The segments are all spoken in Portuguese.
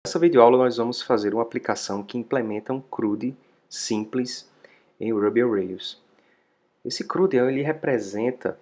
Nessa videoaula nós vamos fazer uma aplicação que implementa um CRUD simples em Ruby on Rails. Esse CRUD ele representa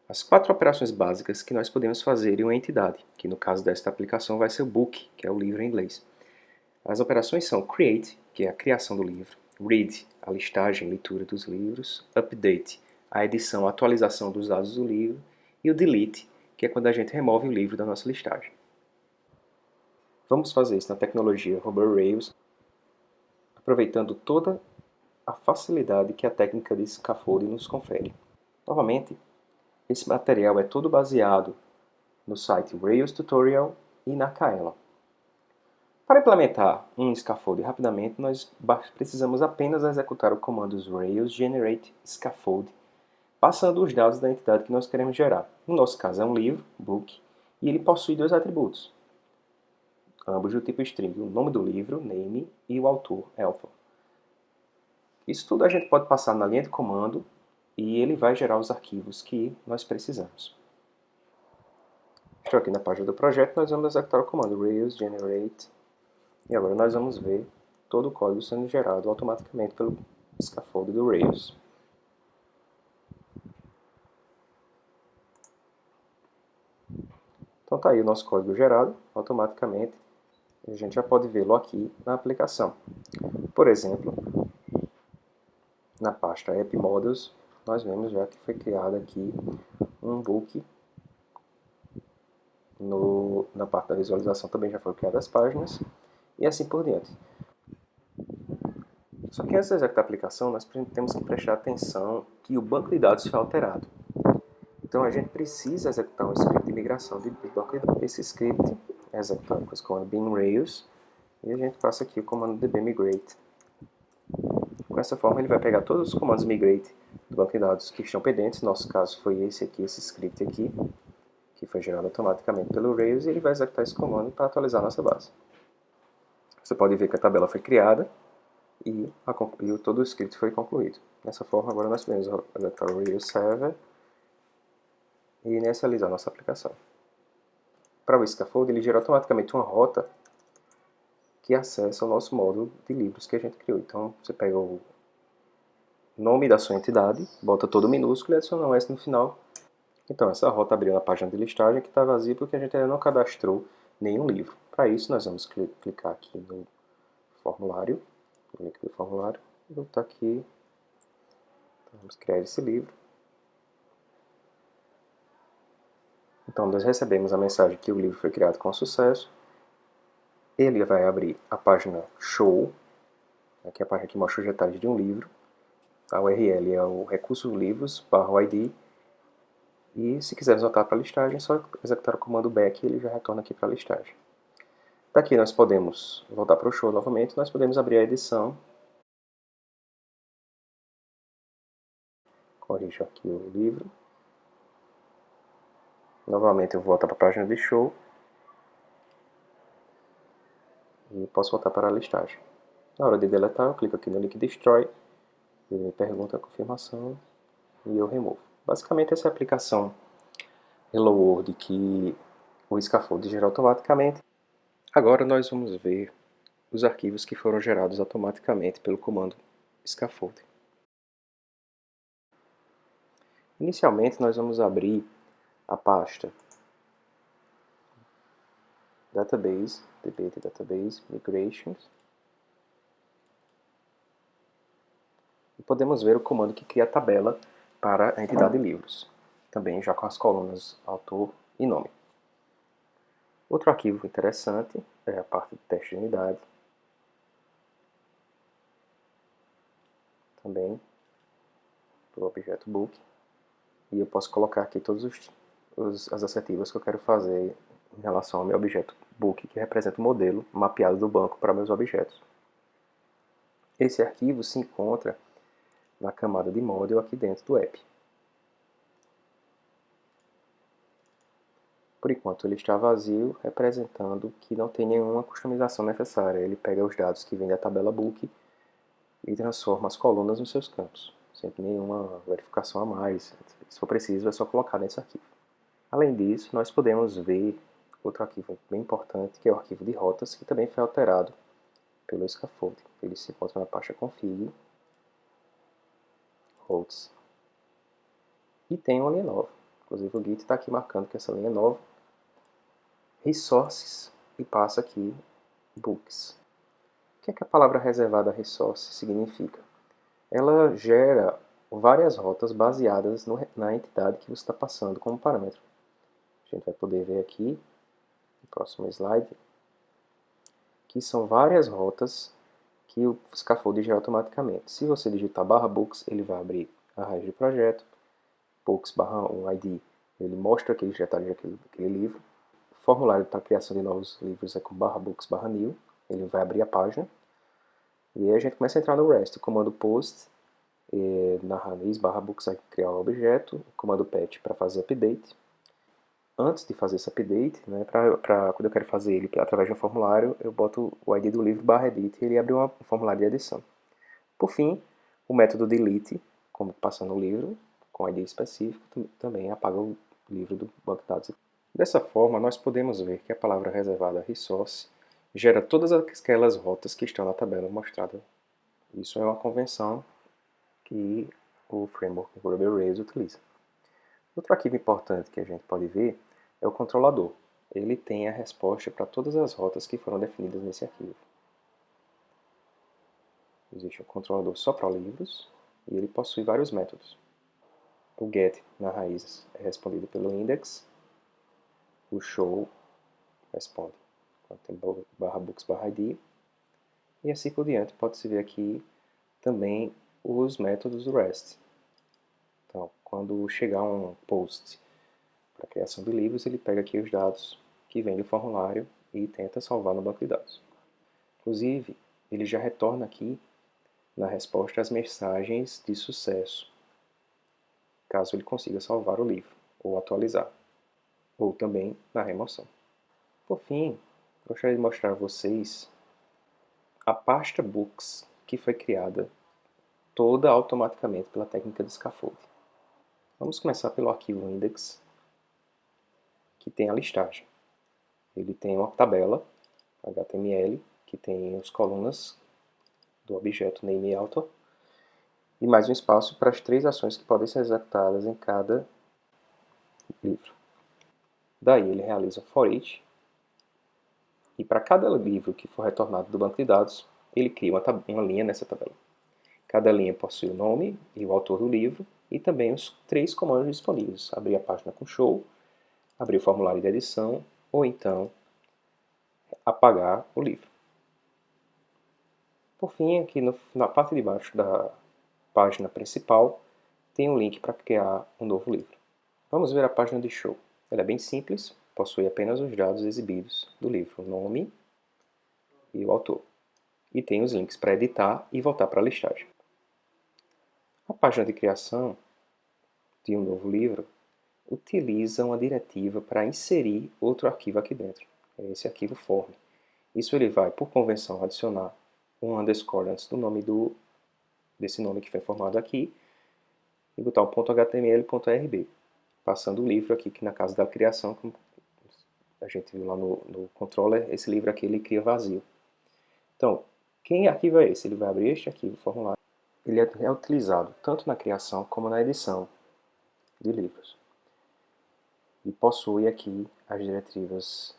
as 4 operações básicas que nós podemos fazer em uma entidade, que no caso desta aplicação vai ser o book, que é o livro em inglês. As operações são create, que é a criação do livro, read, a listagem, leitura dos livros, update, a edição, a atualização dos dados do livro, e o delete, que é quando a gente remove o livro da nossa listagem. Vamos fazer isso na tecnologia Ruby on Rails, aproveitando toda a facilidade que a técnica de scaffolding nos confere. Novamente, esse material é todo baseado no site Rails Tutorial e na Kaela. Para implementar um scaffold rapidamente, nós precisamos apenas executar o comando Rails generate scaffold, passando os dados da entidade que nós queremos gerar. No nosso caso é um livro, book, e ele possui 2 atributos, ambos do tipo string, o nome do livro, name, e o autor, author. Isso tudo a gente pode passar na linha de comando e ele vai gerar os arquivos que nós precisamos. Estou aqui na página do projeto, nós vamos executar o comando Rails generate e agora nós vamos ver todo o código sendo gerado automaticamente pelo scaffold do Rails. Então está aí o nosso código gerado automaticamente. A gente já pode vê-lo aqui na aplicação. Por exemplo, na pasta App Models, nós vemos já que foi criado aqui um book. Na parte da visualização também já foram criadas as páginas, e assim por diante. Só que antes de executar a aplicação, nós temos que prestar atenção que o banco de dados foi alterado. Então a gente precisa executar um script de migração de banco de dados. Esse script é executado com o comando bin rails, e a gente passa aqui o comando dbmigrate. Com essa forma ele vai pegar todos os comandos migrate do banco de dados que estão pendentes, no nosso caso foi esse aqui, esse script aqui, que foi gerado automaticamente pelo Rails, e ele vai executar esse comando para atualizar a nossa base. Você pode ver que a tabela foi criada e todo o script foi concluído. Dessa forma, agora nós podemos executar o Rails Server e inicializar a nossa aplicação. Para o scaffold, ele gera automaticamente uma rota que acessa o nosso módulo de livros que a gente criou. Então, você pega o nome da sua entidade, bota todo minúsculo e adiciona um S no final. Então, essa rota abriu na página de listagem que está vazia porque a gente ainda não cadastrou nenhum livro. Para isso, nós vamos clicar aqui no formulário, no link do formulário, e voltar aqui. Então, vamos criar esse livro. Então, nós recebemos a mensagem que o livro foi criado com sucesso. Ele vai abrir a página Show, que é a página que mostra os detalhes de um livro. A URL é o recurso livros, /id. E se quisermos voltar para a listagem, é só executar o comando back e ele já retorna aqui para a listagem. Daqui nós podemos voltar para o show novamente, nós podemos abrir a edição. Corrijo aqui o livro. Novamente eu vou voltar para a página de show. E posso voltar para a listagem. Na hora de deletar, eu clico aqui no link Destroy. Ele me pergunta a confirmação e eu removo. Basicamente essa é a aplicação Hello World que o scaffold gera automaticamente. Agora nós vamos ver os arquivos que foram gerados automaticamente pelo comando scaffold. Inicialmente nós vamos abrir a pasta Database, DB Database, Migrations. E podemos ver o comando que cria a tabela para a entidade livros. Também já com as colunas autor e nome. Outro arquivo interessante é a parte de teste de unidade. Também do objeto book. E eu posso colocar aqui todas as assertivas que eu quero fazer em relação ao meu objeto book, que representa o modelo mapeado do banco para meus objetos. Esse arquivo se encontra na camada de model aqui dentro do app. Por enquanto ele está vazio, representando que não tem nenhuma customização necessária. Ele pega os dados que vêm da tabela book e transforma as colunas nos seus campos, sem nenhuma verificação a mais. Se for preciso, é só colocar nesse arquivo. Além disso, nós podemos ver outro arquivo bem importante, que é o arquivo de rotas, que também foi alterado pelo scaffold. Ele se encontra na pasta config, routes, e tem uma linha nova. Inclusive o Git está aqui marcando que essa linha é nova, resources, e passa aqui books. O que é que a palavra reservada a resource significa? Ela gera várias rotas baseadas na entidade que você está passando como parâmetro. A gente vai poder ver aqui, no próximo slide, que são várias rotas que o scaffold gera automaticamente. Se você digitar /books, ele vai abrir a raiz do projeto. Books /um ID, ele mostra aqueles detalhes daquele livro. O formulário para a criação de novos livros é com /books /new, ele vai abrir a página. E aí a gente começa a entrar no REST. O comando post, na raiz /books vai criar o objeto. O comando patch para fazer update. Antes de fazer esse update, né, quando eu quero fazer ele através de um formulário, eu boto o ID do livro /edit e ele abre um formulário de edição. Por fim, o método delete, como passando o livro, com ID específico, também apaga o livro do banco de dados. Dessa forma, nós podemos ver que a palavra reservada resource gera todas aquelas rotas que estão na tabela mostrada. Isso é uma convenção que o framework Ruby on Rails utiliza. Outro arquivo importante que a gente pode ver é o controlador. Ele tem a resposta para todas as rotas que foram definidas nesse arquivo. Existe um controlador só para livros e ele possui vários métodos. O get na raiz é respondido pelo index, o show responde quando tem /books /id, e assim por diante. Pode-se ver aqui também os métodos do REST. Então, quando chegar um post para a criação de livros, ele pega aqui os dados que vem do formulário e tenta salvar no banco de dados. Inclusive, ele já retorna aqui na resposta as mensagens de sucesso, caso ele consiga salvar o livro ou atualizar, ou também na remoção. Por fim, gostaria de mostrar a vocês a pasta Books, que foi criada toda automaticamente pela técnica de scaffold. Vamos começar pelo arquivo index, que tem a listagem. Ele tem uma tabela HTML, que tem as colunas do objeto name e author, e mais um espaço para as 3 ações que podem ser executadas em cada livro. Daí ele realiza um for each, e para cada livro que for retornado do banco de dados, ele cria uma linha nessa tabela. Cada linha possui o nome e o autor do livro, e também os 3 comandos disponíveis: abrir a página com show, abrir o formulário de edição, ou então apagar o livro. Por fim, aqui na parte de baixo da página principal, tem um link para criar um novo livro. Vamos ver a página de show. Ela é bem simples, possui apenas os dados exibidos do livro, o nome e o autor. E tem os links para editar e voltar para a listagem. A página de criação de um novo livro utiliza uma diretiva para inserir outro arquivo aqui dentro. É esse arquivo form. Isso ele vai, por convenção, adicionar um underscore antes do nome desse nome que foi formado aqui e botar um .html.rb, passando o livro aqui, que na casa da criação, como a gente viu lá no controller, esse livro aqui ele cria vazio. Então, que arquivo é esse? Ele vai abrir este arquivo, formulário. Ele é utilizado tanto na criação como na edição de livros. E possui aqui as diretivas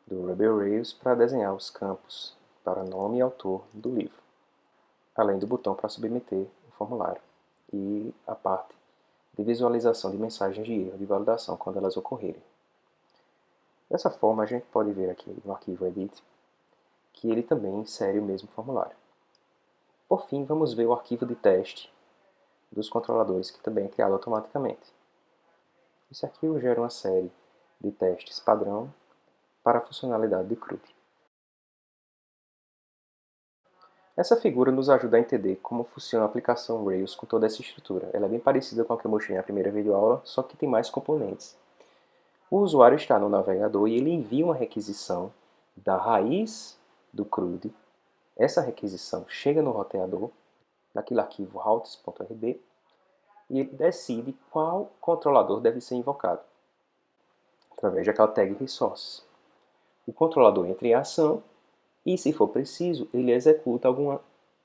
do Ruby on Rails para desenhar os campos para nome e autor do livro, além do botão para submeter o formulário e a parte de visualização de mensagens de erro de validação quando elas ocorrerem. Dessa forma, a gente pode ver aqui no arquivo edit que ele também insere o mesmo formulário. Por fim, vamos ver o arquivo de teste dos controladores, que também é criado automaticamente. Esse arquivo gera uma série de testes padrão para a funcionalidade de CRUD. Essa figura nos ajuda a entender como funciona a aplicação Rails com toda essa estrutura. Ela é bem parecida com a que eu mostrei na primeira videoaula, só que tem mais componentes. O usuário está no navegador e ele envia uma requisição da raiz do CRUD. Essa requisição chega no roteador, naquele arquivo routes.rb, e ele decide qual controlador deve ser invocado, através daquela tag resources. o controlador entra em ação e, se for preciso, ele executa alguma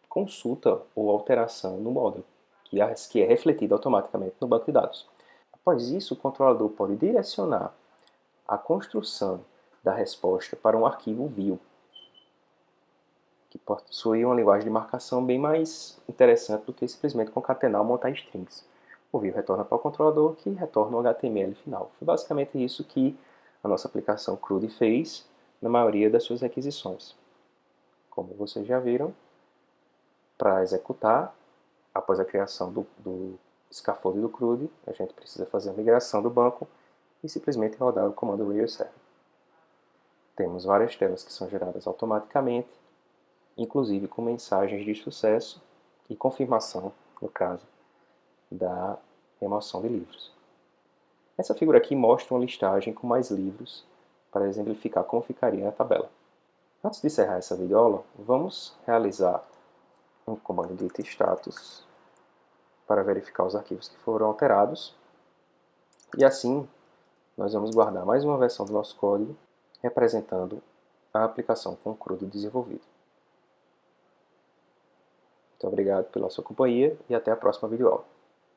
consulta ou alteração no módulo, que é refletida automaticamente no banco de dados. Após isso, o controlador pode direcionar a construção da resposta para um arquivo view, que possui uma linguagem de marcação bem mais interessante do que simplesmente concatenar ou montar strings. O view retorna para o controlador, que retorna o HTML final. Foi basicamente isso que a nossa aplicação CRUD fez na maioria das suas requisições. Como vocês já viram, para executar, após a criação do scaffold do CRUD, a gente precisa fazer a migração do banco e simplesmente rodar o comando Rails server. Temos várias telas que são geradas automaticamente, inclusive com mensagens de sucesso e confirmação, no caso, da remoção de livros. Essa figura aqui mostra uma listagem com mais livros para exemplificar como ficaria a tabela. Antes de encerrar essa videoaula, vamos realizar um comando git status para verificar os arquivos que foram alterados. E assim, nós vamos guardar mais uma versão do nosso código representando a aplicação com CRUD desenvolvido. Muito obrigado pela sua companhia e até a próxima videoaula.